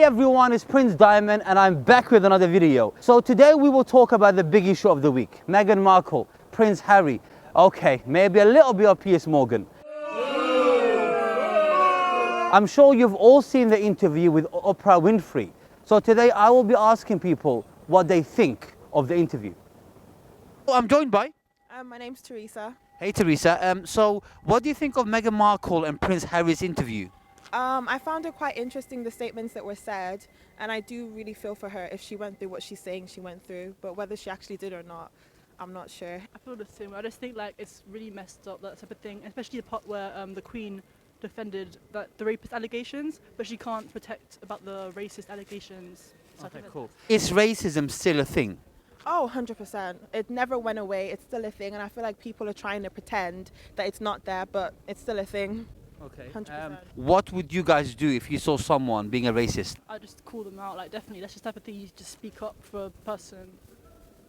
Hey everyone, it's Prince Diamond and I'm back with another video. So today we will talk about the big issue of the week. Meghan Markle, Prince Harry, okay, maybe a little bit of Piers Morgan. I'm sure you've all seen the interview with Oprah Winfrey. So today I will be asking people what they think of the interview. I'm joined by... My name's Teresa. Hey Teresa, so what do you think of Meghan Markle and Prince Harry's interview? I found it quite interesting, the statements that were said, and I do really feel for her if she went through what she's saying she went through, but whether she actually did or not, I'm not sure. I feel the same. I just think like it's really messed up, that type of thing, especially the part where the Queen defended the rapist allegations, but she can't protect about the racist allegations. So Okay, cool. Is racism still a thing? Oh, 100%. It never went away. It's still a thing, and I feel like people are trying to pretend that it's not there, but it's still a thing. Okay. 100%. What would you guys do if you saw someone being a racist? I just call them out, like definitely. That's just the type of thing you just speak up for a person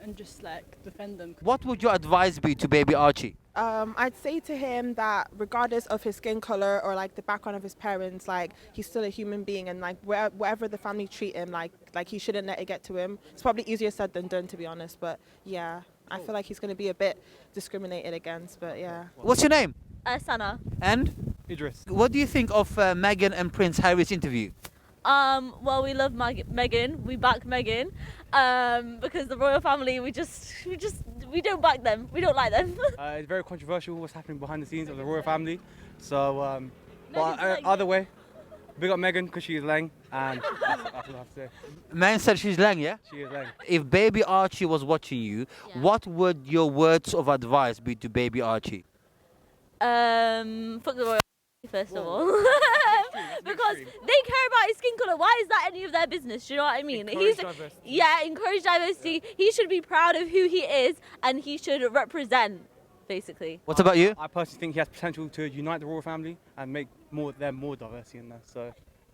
and just like defend them. What would your advice be to baby Archie? I'd say to him that regardless of his skin color or like the background of his parents, like he's still a human being, and like wherever the family treat him, like he shouldn't let it get to him. It's probably easier said than done, to be honest, but yeah, I feel like he's going to be a bit discriminated against, but yeah. What's your name? Sana. And? Idris. What do you think of Meghan and Prince Harry's interview? Well, we love Meghan. We back Meghan. Because the royal family, we don't back them. We don't like them. It's very controversial what's happening behind the scenes of the royal family. So, but Meghan's either way, big up Meghan because she is Lang, and that's what I have to say. Man said she's Lang, yeah? She is Lang. If baby Archie was watching you, Yeah. what would your words of advice be to baby Archie? Fuck the royal family, first of all. Because they care about his skin colour. Why is that any of their business? Do you know what I mean? Encourage diversity. Yeah, encourage diversity. He should be proud of who he is, and he should represent, basically. What about you? I personally think he has potential to unite the royal family and make them more diversity in there. So,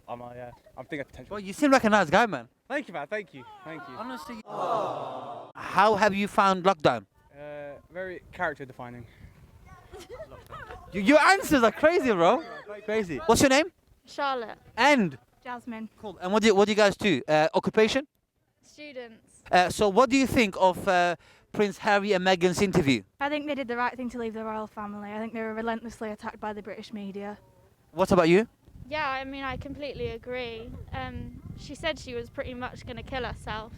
I'm thinking potential. Well, you seem like a nice guy, man. Thank you, man. Thank you. Honestly. How have you found lockdown? Very character defining. Your answers are crazy, bro. Crazy. What's your name? Charlotte. And? Jasmine. Cool. And what do you guys do? Occupation? Students. So what do you think of Prince Harry and Meghan's interview? I think they did the right thing to leave the royal family. I think they were relentlessly attacked by the British media. What about you? Yeah, I mean, I completely agree. She said she was pretty much going to kill herself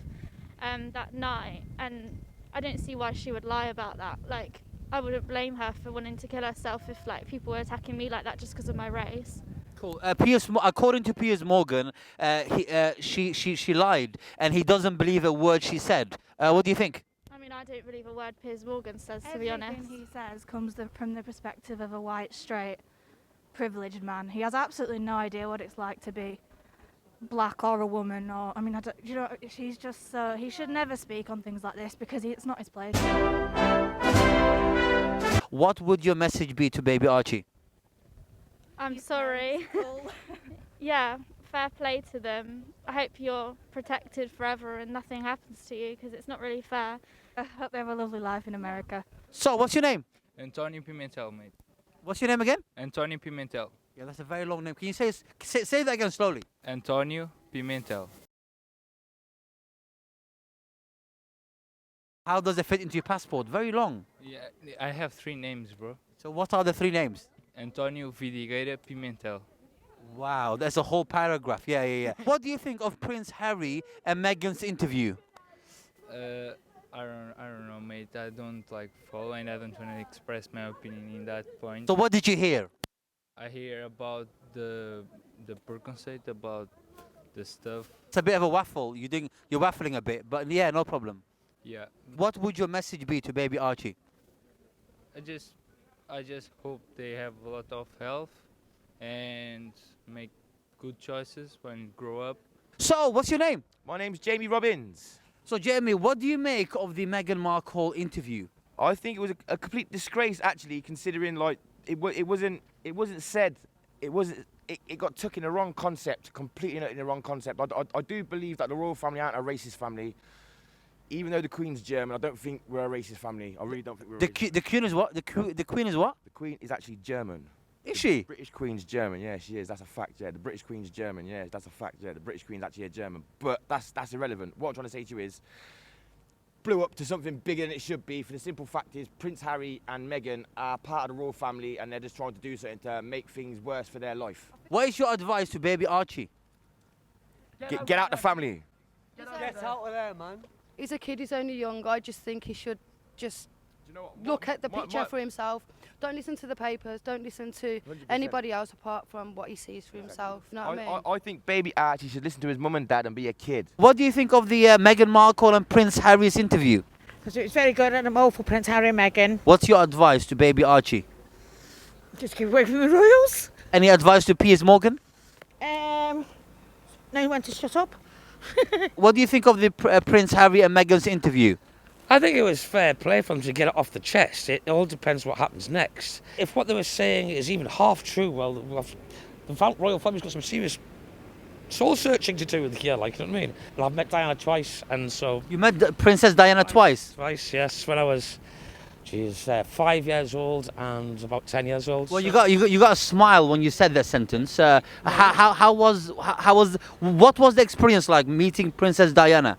that night, and I don't see why she would lie about that. Like, I wouldn't blame her for wanting to kill herself if like people were attacking me like that just because of my race. Cool. According to Piers Morgan, she lied, and he doesn't believe a word she said. What do you think? I mean, I don't believe a word Piers Morgan says, to be honest. Everything he says comes from the perspective of a white, straight, privileged man. He has absolutely no idea what it's like to be black or a woman, or I mean, he's just so he should never speak on things like this because it's not his place. What would your message be to baby Archie? I'm sorry. Yeah, fair play to them. I hope you're protected forever and nothing happens to you because it's not really fair. I hope they have a lovely life in America. So, what's your name? Antonio Pimentel, mate. What's your name again? Antonio Pimentel. Yeah, that's a very long name. Can you say that again slowly? Antonio Pimentel. How does it fit into your passport? Very long. Yeah, I have 3 names, bro. So what are the 3 names? Antonio Vidigueira Pimentel. Wow, that's a whole paragraph. Yeah. What do you think of Prince Harry and Meghan's interview? I don't know, mate. I don't like follow and I don't want to express my opinion in that point. So what did you hear? I hear about the perconsate, about the stuff. It's a bit of a waffle. You're waffling a bit, but yeah, no problem. Yeah. What would your message be to baby Archie? I just hope they have a lot of health and make good choices when you grow up. So, what's your name? My name's Jamie Robbins. So, Jamie, what do you make of the Meghan Markle interview? I think it was a complete disgrace, actually, considering like it wasn't said. It got took in the wrong concept, completely in the wrong concept. I do believe that the royal family aren't a racist family. Even though the Queen's German, I don't think we're a racist family. I really don't think we're The Queen is what? The Queen is what? The Queen is actually German. Is she? British Queen's German, yeah, she is. That's a fact, yeah. The British Queen's German, yeah, that's a fact, yeah. The British Queen's actually a German. But that's irrelevant. What I'm trying to say to you is, blew up to something bigger than it should be. For the simple fact is, Prince Harry and Meghan are part of the royal family, and they're just trying to do something to make things worse for their life. What is your advice to baby Archie? Get out the family. Get out of there, man. He's a kid, he's only young. I just think he should just look at the picture for himself. Don't listen to the papers, don't listen to 100%. anybody else apart from what he sees for himself. You know what I mean? I think baby Archie should listen to his mum and dad and be a kid. What do you think of the Meghan Markle and Prince Harry's interview? Because it was very good and I'm all for Prince Harry and Meghan. What's your advice to baby Archie? Just keep away from the royals. Any advice to Piers Morgan? Know when to shut up. What do you think of the Prince Harry and Meghan's interview? I think it was fair play for them to get it off the chest. It all depends what happens next. If what they were saying is even half true, well, the royal family's got some serious soul searching to do with here, like, you know what I mean? And I've met Diana twice, and so... You met Princess Diana twice? Twice, yes, when I was, 5 years old and about 10 years old. Well, you got a smile when you said that sentence. What was the experience like meeting Princess Diana?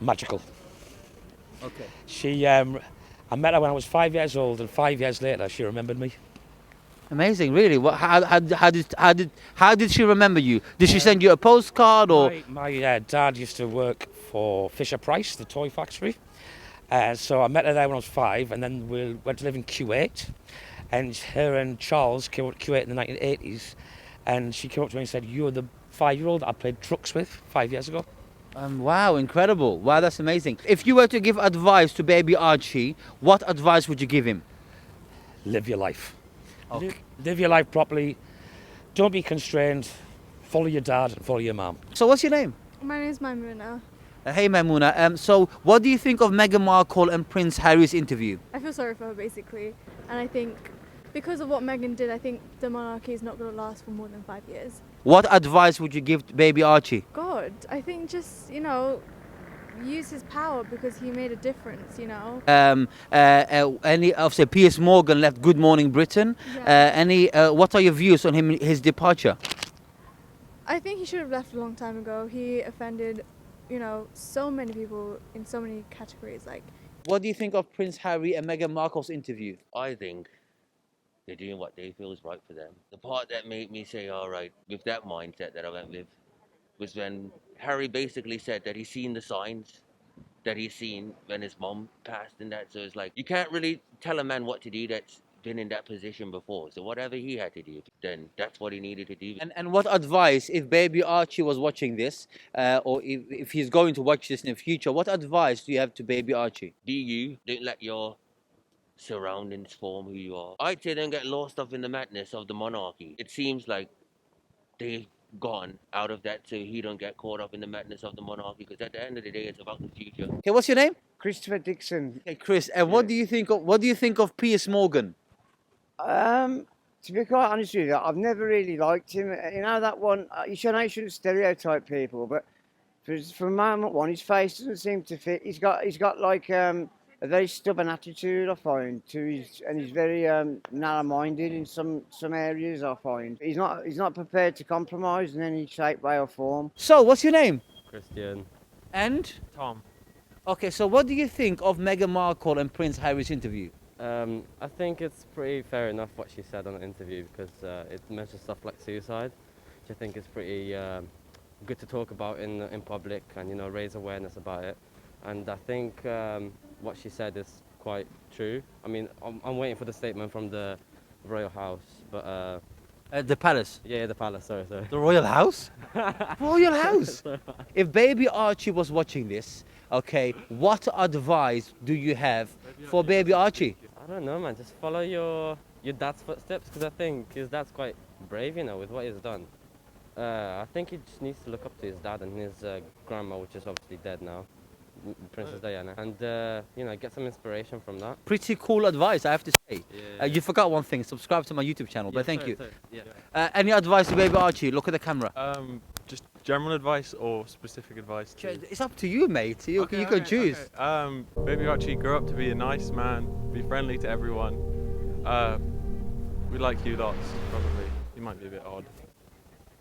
Magical. Okay. I met her when I was 5 years old, and 5 years later, she remembered me. Amazing, really. How did she remember you? Did she send you a postcard or? My dad used to work for Fisher Price, the toy factory. So I met her there when I was 5, and then we went to live in Kuwait. And her and Charles came up to Kuwait in the 1980s, and she came up to me and said, "You're the 5-year-old I played trucks with 5 years ago." Wow, incredible. Wow, that's amazing. If you were to give advice to baby Archie, what advice would you give him? Live your life. Okay. Live your life properly. Don't be constrained. Follow your dad and follow your mum. So what's your name? My name is Maimuna. Hey Maimuna, so what do you think of Meghan Markle and Prince Harry's interview? I feel sorry for her basically, and I think because of what Meghan did, I think the monarchy is not going to last for more than 5 years. What advice would you give to baby Archie? God, I think just, use his power because he made a difference, Obviously Piers Morgan left Good Morning Britain. Yeah. What are your views on his departure? I think he should have left a long time ago. He offended, so many people in so many categories. What do you think of Prince Harry and Meghan Markle's interview? I think they're doing what they feel is right for them. The part that made me say, all right, with that mindset that I went with, was when Harry basically said that he's seen the signs that he's seen when his mom passed and that. So it's like, you can't really tell a man what to do that's been in that position before. So whatever he had to do, then that's what he needed to do. And what advice, if baby Archie was watching this, or if he's going to watch this in the future, what advice do you have to baby Archie? Be you. Don't let your surroundings form who you are. I'd say don't get lost up in the madness of the monarchy. It seems like they've gone out of that so he don't get caught up in the madness of the monarchy, because at the end of the day it's about the future. Okay, what's your name? Christopher Dixon. Hey Chris, and what do you think of Piers Morgan? To be quite honest with you, I've never really liked him. That one, you shouldn't stereotype people, but from moment one, his face doesn't seem to fit. He's got like a very stubborn attitude, I find, and he's very narrow-minded in some areas, I find. He's not prepared to compromise in any shape, way or form. So, what's your name? Christian. And? Tom. Okay, so what do you think of Meghan Markle and Prince Harry's interview? I think it's pretty fair enough what she said on the interview, because it mentions stuff like suicide, which I think is pretty good to talk about in public and raise awareness about it. And I think what she said is quite true. I mean, I'm waiting for the statement from the royal house, but the palace. Yeah, the palace. Sorry. The royal house. Royal house. If baby Archie was watching this, okay, what advice do you have for baby Archie? I don't know, man. Just follow your dad's footsteps, because I think his dad's quite brave, with what he's done. I think he just needs to look up to his dad and his grandma, which is obviously dead now, Princess Diana, and get some inspiration from that. Pretty cool advice, I have to say. You forgot one thing. Subscribe to my YouTube channel. But thank you. Yeah. Any advice to baby Archie? Look at the camera. Just general advice or specific advice? It's up to you, mate. You can choose. Okay. Baby Archie, grow up to be a nice man. Be friendly to everyone. We like you lots, probably. You might be a bit odd.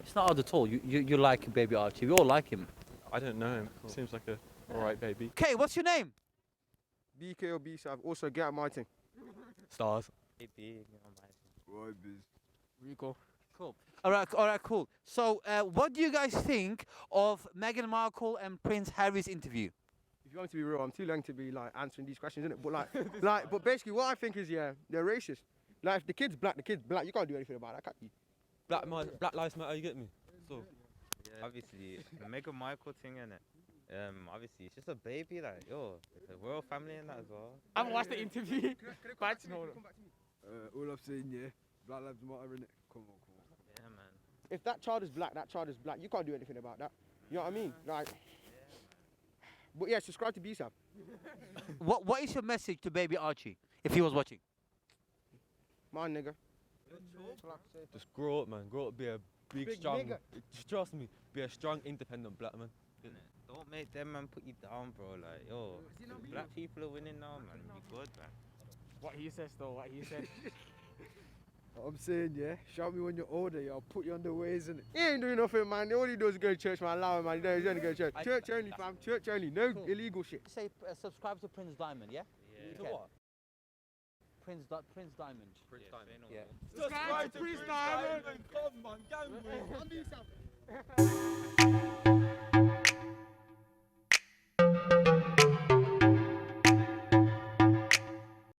It's not odd at all. You like baby Archie. We all like him. I don't know him. Seems like a alright baby. Okay, what's your name? BK or B-Sav. Also, get out my thing. Stars. Rico. Cool. All right, cool. So, what do you guys think of Meghan Markle and Prince Harry's interview? If you want to be real, I'm too young to be like answering these questions, innit? But but basically, what I think is, yeah, they're racist. Like, if the kid's black, You can't do anything about that, can you? Black lives matter. You get me? So. Yeah, obviously, the Meghan Markle thing, innit? Obviously, it's just a baby, like, yo, it's a royal family in that as well. I haven't watched the interview. All I'm saying, yeah, black lives matter, innit? Come on. Yeah, man. If that child is black, You can't do anything about that. You know what I mean? Like, but yeah, subscribe to B-Sav. What is your message to baby Archie if he was watching? My nigga. Just grow up, man. Grow up, be a big strong. Nigga. Trust me, be a strong, independent black man. Don't make them man put you down, bro. Like, yo, the black people are winning now, man. Be good, man. What he says, though. What he said. I'm saying, yeah, shout me when you're older, I'll put you on the ways, innit? He ain't doing nothing, man. All he does is go to church, man. Allow him, man. He's only go to church. Church only, fam. Church only. No illegal shit. Say subscribe to Prince Diamond, yeah? Yeah. To what? Prince Diamond. Prince Diamond. Yeah. Subscribe to Prince Diamond. Come on, gang.